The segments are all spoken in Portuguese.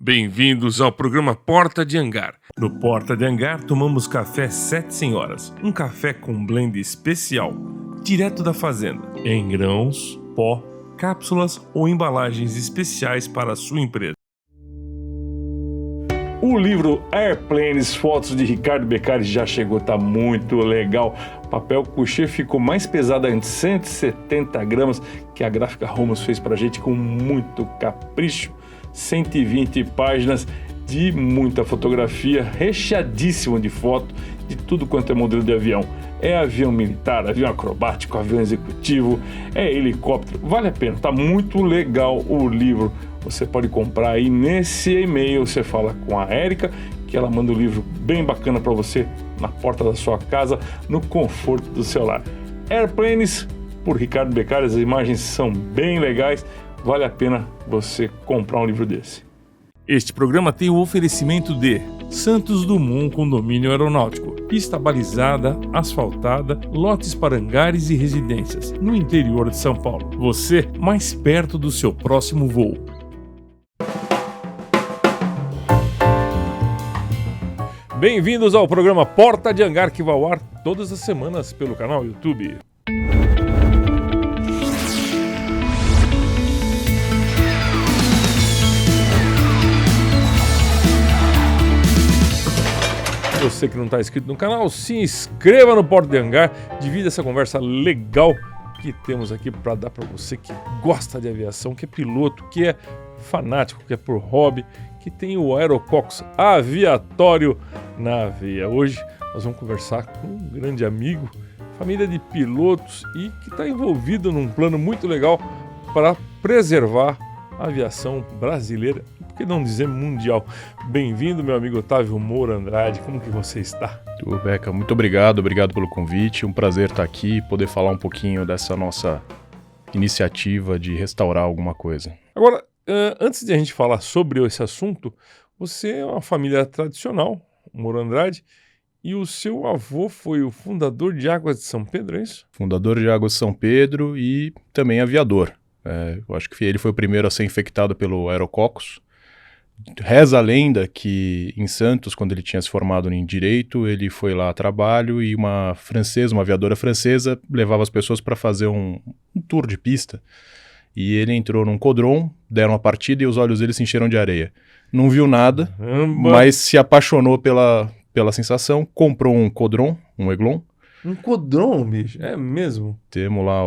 Bem-vindos ao programa Porta de Hangar. No Porta de Hangar tomamos café 7 senhoras, um café com blend especial, direto da fazenda, em grãos, pó, cápsulas ou embalagens especiais para a sua empresa. O livro Airplanes, fotos de Ricardo Beccari já chegou, tá muito legal. Papel couché ficou mais pesado ainda, 170 gramas, que a Gráfica Romos fez pra gente com muito capricho. 120 páginas de muita fotografia, recheadíssimo de foto de tudo quanto é modelo de avião. É avião militar, avião acrobático, avião executivo, é helicóptero. Vale a pena, tá muito legal o livro. Você pode comprar aí nesse e-mail, você fala com a Érica, que ela manda um livro bem bacana para você na porta da sua casa, no conforto do seu lar. Airplanes, por Ricardo Beccari, as imagens são bem legais, vale a pena você comprar um livro desse. Este programa tem o oferecimento de Santos Dumont Condomínio Aeronáutico, pista balizada, asfaltada, lotes para hangares e residências, no interior de São Paulo. Você mais perto do seu próximo voo. Bem-vindos ao programa Porta de Hangar, que vai ao ar todas as semanas pelo canal YouTube. Você que não está inscrito no canal, se inscreva no Porta de Hangar, divida essa conversa legal que temos aqui para dar para você que gosta de aviação, que é piloto, que é fanático, que é por hobby, que tem o Aerocox Aviatório na veia. Hoje nós vamos conversar com um grande amigo, família de pilotos e que está envolvido num plano muito legal para preservar a aviação brasileira, por que não dizer mundial. Bem-vindo, meu amigo Otávio Moura Andrade, como que você está? Tudo, Beca, muito obrigado pelo convite, um prazer estar aqui e poder falar um pouquinho dessa nossa iniciativa de restaurar alguma coisa. Agora, antes de a gente falar sobre esse assunto, você é uma família tradicional, Moura Andrade, e o seu avô foi o fundador de Águas de São Pedro, é isso? Fundador de Águas de São Pedro e também aviador. Eu acho que ele foi o primeiro a ser infectado pelo Aerococcus. Reza a lenda que em Santos, quando ele tinha se formado em Direito, ele foi lá a trabalho e uma aviadora francesa, levava as pessoas para fazer um tour de pista. E ele entrou num codron, deram a partida e os olhos dele se encheram de areia. Não viu nada, mas se apaixonou pela sensação, comprou um codron, um Eglon. Um codron, bicho? É mesmo? Temos lá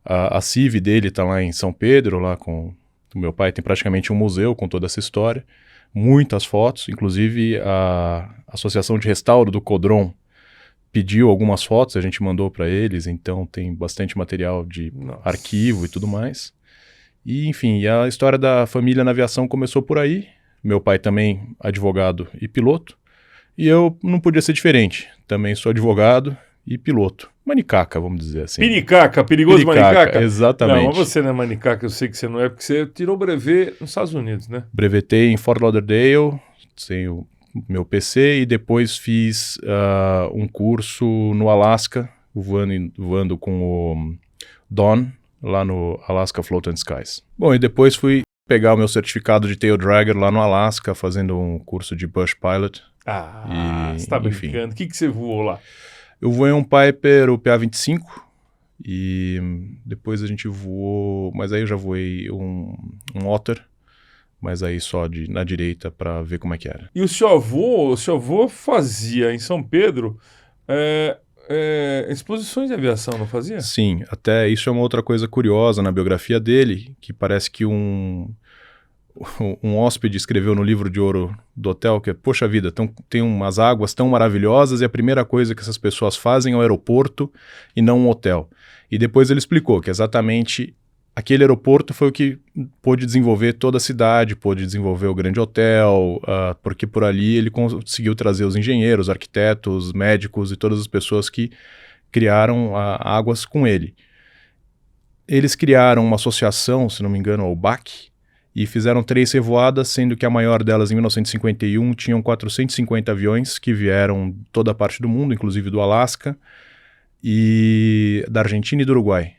a CIV dele está lá em São Pedro, lá com o meu pai, tem praticamente um museu com toda essa história, muitas fotos, inclusive a Associação de Restauro do Codron pediu algumas fotos, a gente mandou para eles, então tem bastante material de arquivo e tudo mais. E enfim, a história da família na aviação começou por aí, meu pai também advogado e piloto, e eu não podia ser diferente, também sou advogado e piloto. Manicaca, vamos dizer assim. Piricaca, perigoso manicaca? Exatamente. Não, mas você não é manicaca, eu sei que você não é, porque você tirou o brevet nos Estados Unidos, né? Brevetei em Fort Lauderdale, sem o meu PC, e depois fiz um curso no Alasca, voando com o Don, lá no Alaska Float and Skies. Bom, e depois fui pegar o meu certificado de Tail Dragger lá no Alasca, fazendo um curso de Bush Pilot. Você tá brincando. O que você voou lá? Eu voei um Piper, o PA-25, e depois a gente voou, mas aí eu já voei um Otter, mas aí só na direita para ver como é que era. E o seu avô fazia em São Pedro exposições de aviação, não fazia? Sim, até isso é uma outra coisa curiosa na biografia dele, que parece que um hóspede escreveu no livro de ouro do hotel que é, poxa vida, tem umas águas tão maravilhosas e a primeira coisa que essas pessoas fazem é o aeroporto e não um hotel. E depois ele explicou que exatamente aquele aeroporto foi o que pôde desenvolver toda a cidade, pôde desenvolver o grande hotel, porque por ali ele conseguiu trazer os engenheiros, arquitetos, médicos e todas as pessoas que criaram águas com ele. Eles criaram uma associação, se não me engano, o BAC, e fizeram 3 revoadas, sendo que a maior delas, em 1951, tinham 450 aviões que vieram de toda a parte do mundo, inclusive do Alasca, e da Argentina e do Uruguai.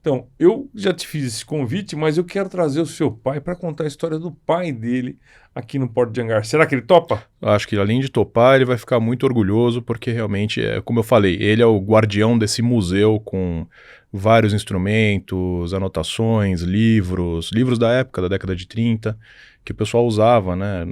Então, eu já te fiz esse convite, mas eu quero trazer o seu pai para contar a história do pai dele aqui no Porto de Angar. Será que ele topa? Acho que além de topar, ele vai ficar muito orgulhoso, porque realmente, como eu falei, ele é o guardião desse museu com vários instrumentos, anotações, livros da época, da década de 30, que o pessoal usava, né,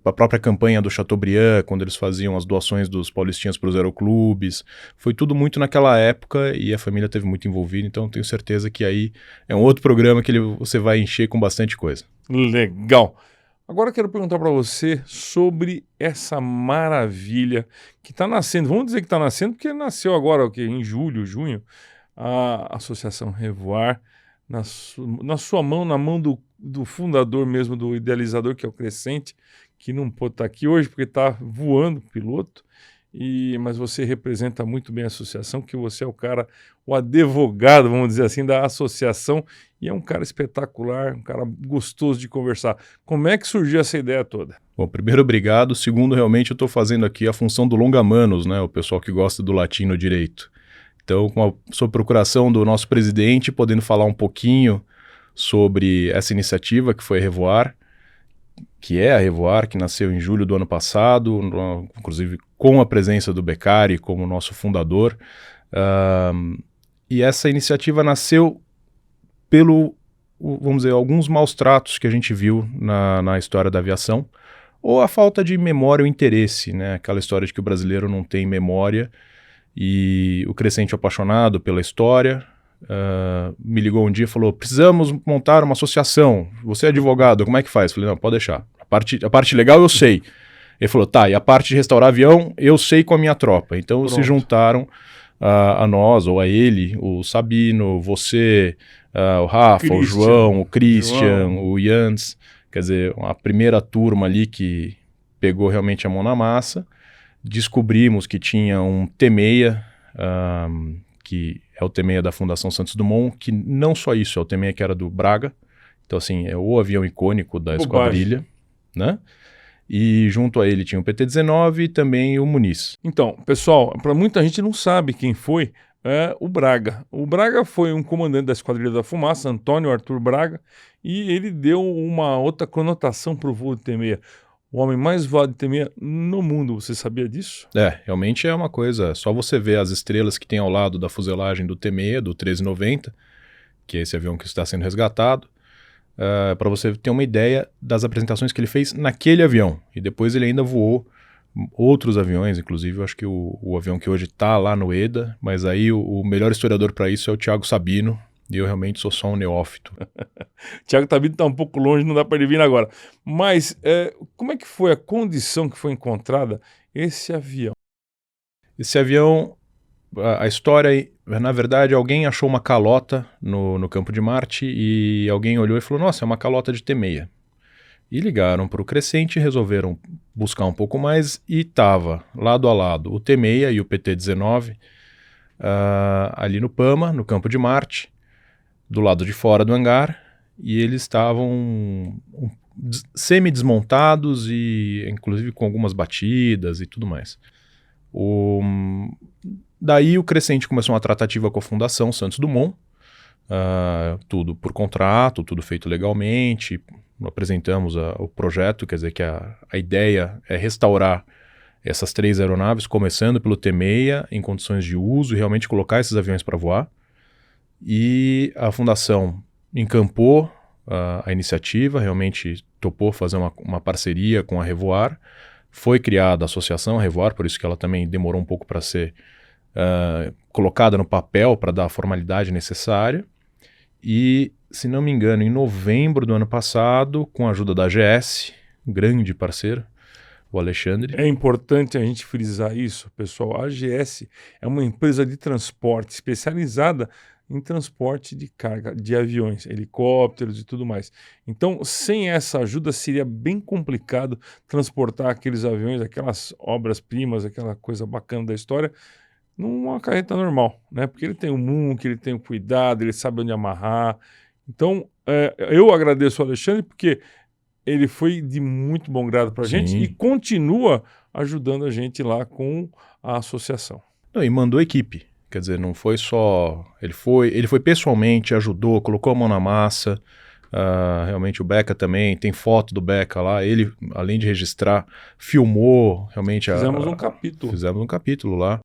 na própria campanha do Chateaubriand, quando eles faziam as doações dos paulistinhas para os aeroclubes. Foi tudo muito naquela época e a família teve muito envolvida, então tenho certeza que aí é um outro programa que você vai encher com bastante coisa. Legal. Agora eu quero perguntar para você sobre essa maravilha que está nascendo. Vamos dizer que está nascendo porque nasceu agora, em julho, junho, a Associação Revoar, na sua mão, na mão do fundador mesmo, do idealizador, que é o Crescente, que não pôde estar aqui hoje porque está voando, piloto, mas você representa muito bem a associação, que você é o advogado, vamos dizer assim, da associação, e é um cara espetacular, um cara gostoso de conversar. Como é que surgiu essa ideia toda? Bom, primeiro, obrigado. Segundo, realmente eu estou fazendo aqui a função do longa-manos, né, o pessoal que gosta do latim no direito. Então, sob procuração do nosso presidente, podendo falar um pouquinho sobre essa iniciativa que foi a Revoar, que é a Revoar, que nasceu em julho do ano passado, inclusive com a presença do Beccari como nosso fundador. E essa iniciativa nasceu vamos dizer, alguns maus tratos que a gente viu na história da aviação, ou a falta de memória ou interesse, né? Aquela história de que o brasileiro não tem memória. E o Crescente, apaixonado pela história, me ligou um dia e falou: precisamos montar uma associação, você é advogado, como é que faz? Eu falei: não, pode deixar, a parte legal eu sei. Ele falou: tá, e a parte de restaurar avião eu sei com a minha tropa. Então Pronto. Se juntaram a nós, ou a ele, o Sabino, você, o Rafa, o João, o Christian, o Jans, quer dizer, a primeira turma ali que pegou realmente a mão na massa. Descobrimos que tinha um T6, que é o T6 da Fundação Santos Dumont, que não só isso, é o T6 que era do Braga. Então, assim, é o avião icônico da esquadrilha, né? E junto a ele tinha o PT-19 e também o Muniz. Então, pessoal, para muita gente não sabe quem foi o Braga. O Braga foi um comandante da Esquadrilha da Fumaça, Antônio Arthur Braga, e ele deu uma outra conotação para o voo de T6. O homem mais voado de T6 no mundo, você sabia disso? Realmente é uma coisa, só você ver as estrelas que tem ao lado da fuselagem do T6, do 1390, que é esse avião que está sendo resgatado, para você ter uma ideia das apresentações que ele fez naquele avião. E depois ele ainda voou outros aviões, inclusive eu acho que o avião que hoje está lá no EDA, mas aí o melhor historiador para isso é o Thiago Sabino, e eu realmente sou só um neófito. Thiago Sabino está um pouco longe, não dá para ele vir agora. Mas como é que foi a condição que foi encontrada esse avião? Esse avião, a história, na verdade, alguém achou uma calota no campo de Marte e alguém olhou e falou: nossa, é uma calota de T6. E ligaram para o Crescente, resolveram buscar um pouco mais e estava lado a lado o T6 e o PT-19 ali no Pama, no campo de Marte, do lado de fora do hangar, e eles estavam semi-desmontados e inclusive com algumas batidas e tudo mais. Daí o Crescente começou uma tratativa com a Fundação Santos Dumont, tudo por contrato, tudo feito legalmente. Apresentamos o projeto, quer dizer que a ideia é restaurar essas 3 aeronaves, começando pelo T6, em condições de uso e realmente colocar esses aviões para voar. E a Fundação encampou a iniciativa, realmente topou fazer uma parceria com a Revoar. Foi criada a associação Revoar, por isso que ela também demorou um pouco para ser colocada no papel, para dar a formalidade necessária. E, se não me engano, em novembro do ano passado, com a ajuda da AGS, grande parceiro, o Alexandre. É importante a gente frisar isso, pessoal. A AGS é uma empresa de transporte especializada em transporte de carga de aviões, helicópteros e tudo mais. Então, sem essa ajuda, seria bem complicado transportar aqueles aviões, aquelas obras-primas, aquela coisa bacana da história, numa carreta normal, né? Porque ele tem o MUNC, ele tem o cuidado, ele sabe onde amarrar. Então, eu agradeço ao Alexandre porque ele foi de muito bom grado para a gente e continua ajudando a gente lá com a associação. E mandou equipe. Quer dizer, não foi só... Ele foi pessoalmente, ajudou, colocou a mão na massa. Realmente o Beca também, tem foto do Beca lá. Ele, além de registrar, filmou realmente... Fizemos um capítulo. Fizemos um capítulo lá.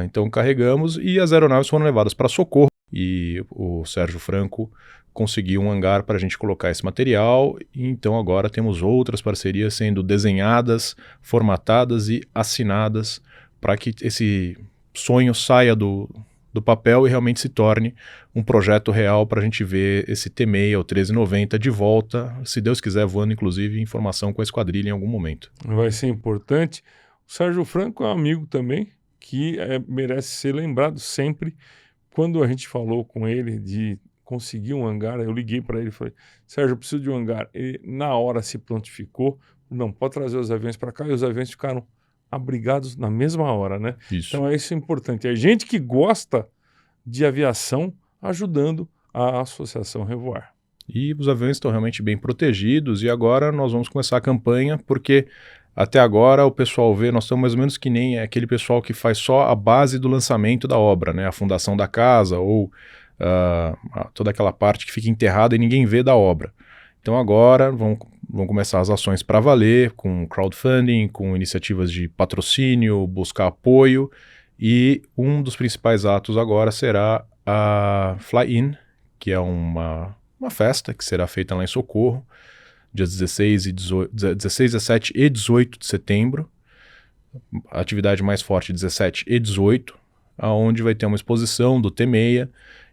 Então carregamos e as aeronaves foram levadas para Socorro. E o Sérgio Franco conseguiu um hangar para a gente colocar esse material. E então agora temos outras parcerias sendo desenhadas, formatadas e assinadas para que esse sonho saia do papel e realmente se torne um projeto real para a gente ver esse T-6, o 1390, de volta, se Deus quiser, voando inclusive em formação com a esquadrilha em algum momento. Vai ser importante. O Sérgio Franco é um amigo também que merece ser lembrado sempre. Quando a gente falou com ele de conseguir um hangar, eu liguei para ele e falei, Sérgio, eu preciso de um hangar. Ele na hora se prontificou, não, pode trazer os aviões para cá, e os aviões ficaram abrigados na mesma hora, né? Isso. Então isso é importante. É gente que gosta de aviação ajudando a Associação Revoar. E os aviões estão realmente bem protegidos e agora nós vamos começar a campanha porque até agora o pessoal vê, nós estamos mais ou menos que nem aquele pessoal que faz só a base do lançamento da obra, né? A fundação da casa ou toda aquela parte que fica enterrada e ninguém vê da obra. Então agora vão começar as ações para valer, com crowdfunding, com iniciativas de patrocínio, buscar apoio, e um dos principais atos agora será a Fly-In, que é uma festa que será feita lá em Socorro, dias 16, 17 e 18 de setembro, a atividade mais forte 17 e 18, onde vai ter uma exposição do T-6,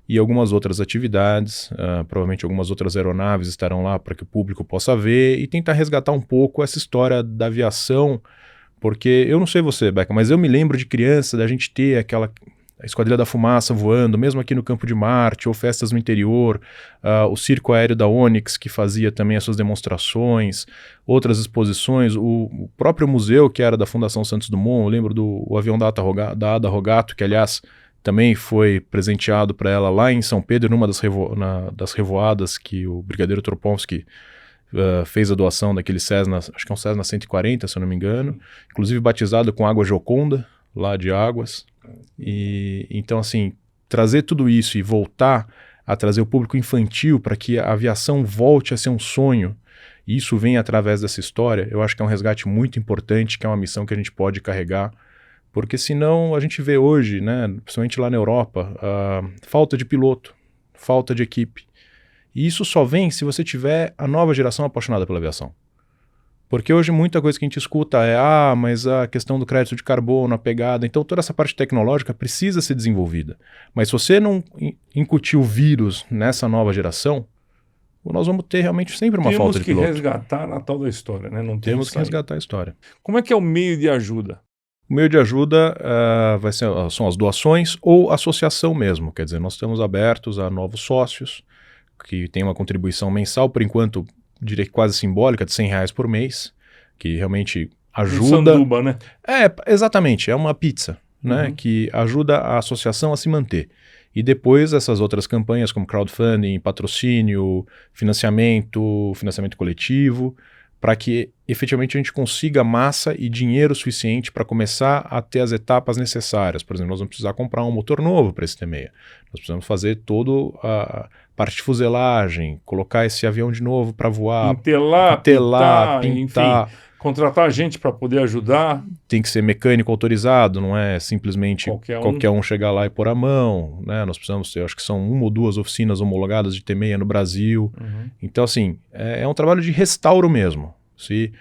e algumas outras atividades, provavelmente algumas outras aeronaves estarão lá para que o público possa ver e tentar resgatar um pouco essa história da aviação, porque eu não sei você, Beca, mas eu me lembro de criança, da gente ter a Esquadrilha da Fumaça voando, mesmo aqui no Campo de Marte, ou festas no interior, o Circo Aéreo da Onyx, que fazia também as suas demonstrações, outras exposições, o próprio museu, que era da Fundação Santos Dumont, eu lembro do avião da Ada Rogato, que aliás também foi presenteado para ela lá em São Pedro, numa das revoadas que o Brigadeiro Troponski fez a doação daquele Cessna, acho que é um Cessna 140, se eu não me engano, inclusive batizado com água Gioconda, lá de Águas. E então, assim, trazer tudo isso e voltar a trazer o público infantil para que a aviação volte a ser um sonho, e isso vem através dessa história, eu acho que é um resgate muito importante, que é uma missão que a gente pode carregar. Porque senão a gente vê hoje, né, principalmente lá na Europa, falta de piloto, falta de equipe. E isso só vem se você tiver a nova geração apaixonada pela aviação. Porque hoje muita coisa que a gente escuta é, mas a questão do crédito de carbono, a pegada, então toda essa parte tecnológica precisa ser desenvolvida. Mas se você não incutir o vírus nessa nova geração, nós vamos ter realmente sempre uma falta de piloto. Temos que resgatar a tal da história, né? Não temos que resgatar a história. Como é que é o meio de ajuda? O meio de ajuda são as doações ou associação mesmo, quer dizer, nós estamos abertos a novos sócios que tem uma contribuição mensal, por enquanto, diria que quase simbólica, de R$100 por mês, que realmente ajuda... Um sanduba, né? Exatamente, é uma pizza, né, que ajuda a associação a se manter. E depois essas outras campanhas como crowdfunding, patrocínio, financiamento coletivo, para que efetivamente a gente consiga massa e dinheiro suficiente para começar a ter as etapas necessárias. Por exemplo, nós vamos precisar comprar um motor novo para esse T-6. Nós precisamos fazer toda a parte de fuselagem, colocar esse avião de novo para voar. Pintar, pintar. Enfim, contratar gente para poder ajudar. Tem que ser mecânico autorizado, não é simplesmente qualquer um chegar lá e pôr a mão, né? Nós precisamos ter, acho que são 1 ou 2 oficinas homologadas de T-6 no Brasil. Então, assim, é um trabalho de restauro mesmo. Se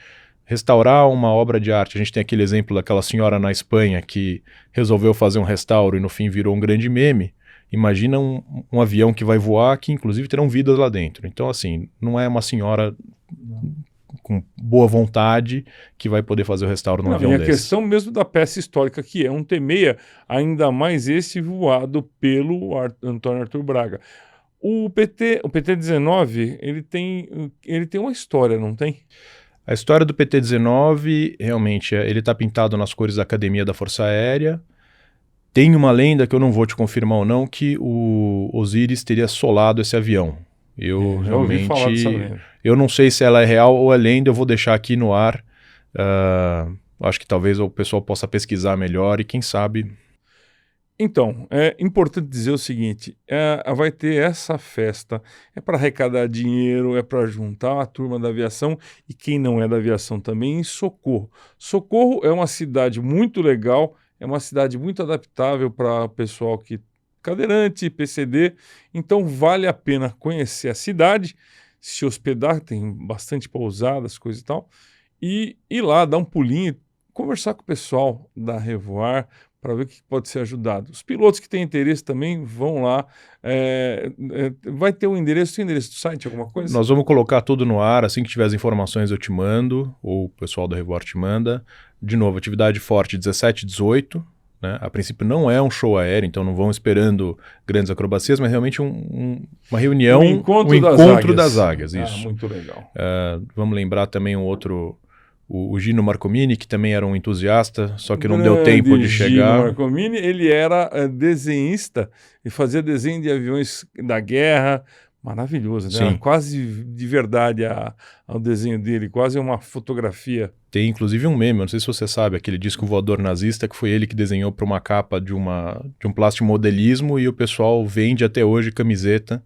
restaurar uma obra de arte, a gente tem aquele exemplo daquela senhora na Espanha que resolveu fazer um restauro e no fim virou um grande meme. Imagina um avião que vai voar, que inclusive terão vidas lá dentro. Então, assim, não é uma senhora com boa vontade que vai poder fazer o restauro num avião desse. A questão mesmo da peça histórica, que é um T-6, ainda mais esse voado pelo Antônio Arthur Braga. O PT-19, ele tem uma história, não tem? A história do PT-19, realmente, ele está pintado nas cores da Academia da Força Aérea. Tem uma lenda, que eu não vou te confirmar ou não, que o Osiris teria solado esse avião. Eu realmente... ouvi falar dessa lenda. Eu não sei se ela é real ou é lenda, eu vou deixar aqui no ar. Acho que talvez o pessoal possa pesquisar melhor e quem sabe... Então, é importante dizer o seguinte, vai ter essa festa, é para arrecadar dinheiro, é para juntar a turma da aviação e quem não é da aviação também em Socorro. Socorro é uma cidade muito legal, é uma cidade muito adaptável para o pessoal que cadeirante, PCD, então vale a pena conhecer a cidade, se hospedar, tem bastante pousadas, coisa e tal, e ir lá, dar um pulinho, conversar com o pessoal da Revoar, para ver o que pode ser ajudado. Os pilotos que têm interesse também vão lá. Vai ter um endereço, tem endereço do site, alguma coisa? Nós vamos colocar tudo no ar, assim que tiver as informações eu te mando, ou o pessoal da Revoar te manda. De novo, atividade forte 17 e 18, né? A princípio não é um show aéreo, então não vão esperando grandes acrobacias, mas realmente uma reunião, um encontro das águias. Isso. Muito legal. Vamos lembrar também um outro... O Gino Marcomini, que também era um entusiasta, só que não deu tempo de chegar. Gino Marcomini, ele era desenhista e fazia desenho de aviões da guerra, maravilhoso, né? Quase de verdade o desenho dele, quase uma fotografia. Tem inclusive um meme, não sei se você sabe, aquele disco voador nazista que foi ele que desenhou para uma capa de um plástico modelismo e o pessoal vende até hoje camiseta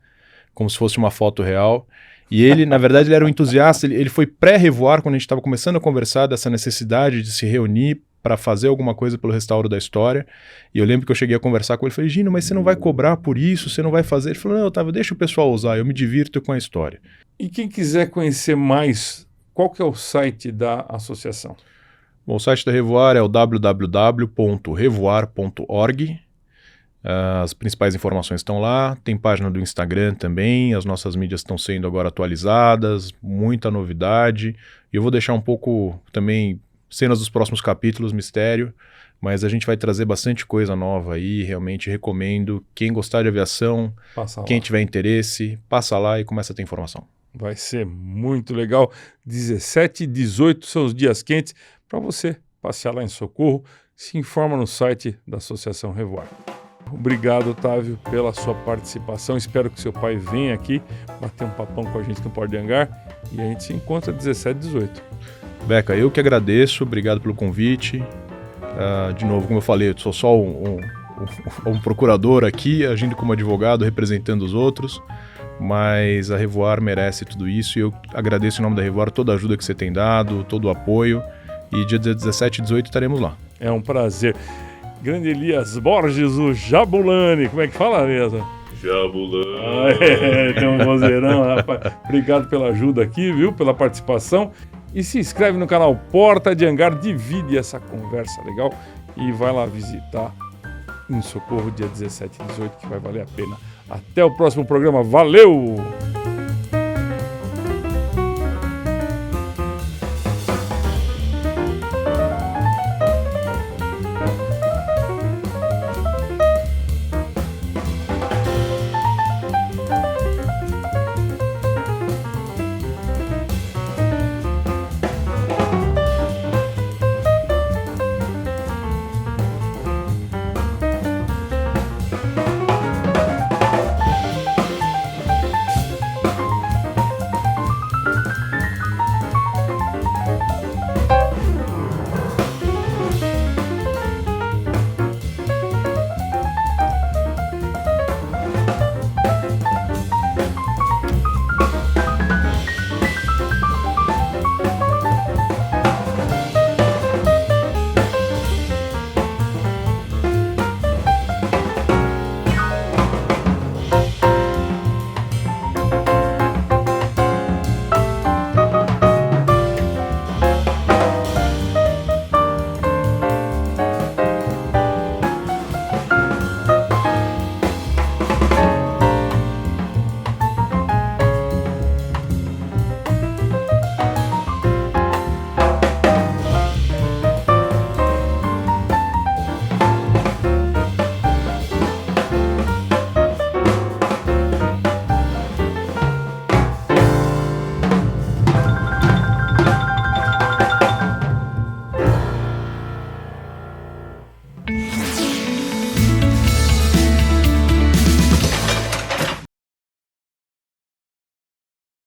como se fosse uma foto real. E ele, na verdade, ele era um entusiasta, ele foi pré-Revoar quando a gente estava começando a conversar dessa necessidade de se reunir para fazer alguma coisa pelo restauro da história. E eu lembro que eu cheguei a conversar com ele, falei, Gino, mas você não vai cobrar por isso, você não vai fazer? Ele falou, não, Otávio, deixa o pessoal usar, eu me divirto com a história. E quem quiser conhecer mais, qual que é o site da associação? Bom, o site da Revoar é o www.revoar.org. As principais informações estão lá, tem página do Instagram também, as nossas mídias estão sendo agora atualizadas, muita novidade, e eu vou deixar um pouco também cenas dos próximos capítulos, mistério, mas a gente vai trazer bastante coisa nova aí, realmente recomendo, quem gostar de aviação, quem tiver interesse, passa lá e começa a ter informação. Vai ser muito legal, 17 e 18 são os dias quentes, para você passear lá em Socorro, se informa no site da Associação Revoar. Obrigado, Otávio, pela sua participação. Espero que seu pai venha aqui bater um papão com a gente no Porto de Hangar e a gente se encontra 17 e 18. Beca, eu que agradeço, obrigado pelo convite. De novo, como eu falei, eu sou só um procurador aqui, agindo como advogado, representando os outros, mas a Revoar merece tudo isso e eu agradeço em nome da Revoar toda a ajuda que você tem dado, todo o apoio, e dia 17 e 18 estaremos lá. É um prazer. Grande Elias Borges, o Jabulani. Como é que fala mesmo? Jabulani. Tem um vozeirão, rapaz. Obrigado pela ajuda aqui, viu? Pela participação. E se inscreve no canal Porta de Hangar, divide essa conversa legal e vai lá visitar em Socorro dia 17 e 18, que vai valer a pena. Até o próximo programa. Valeu!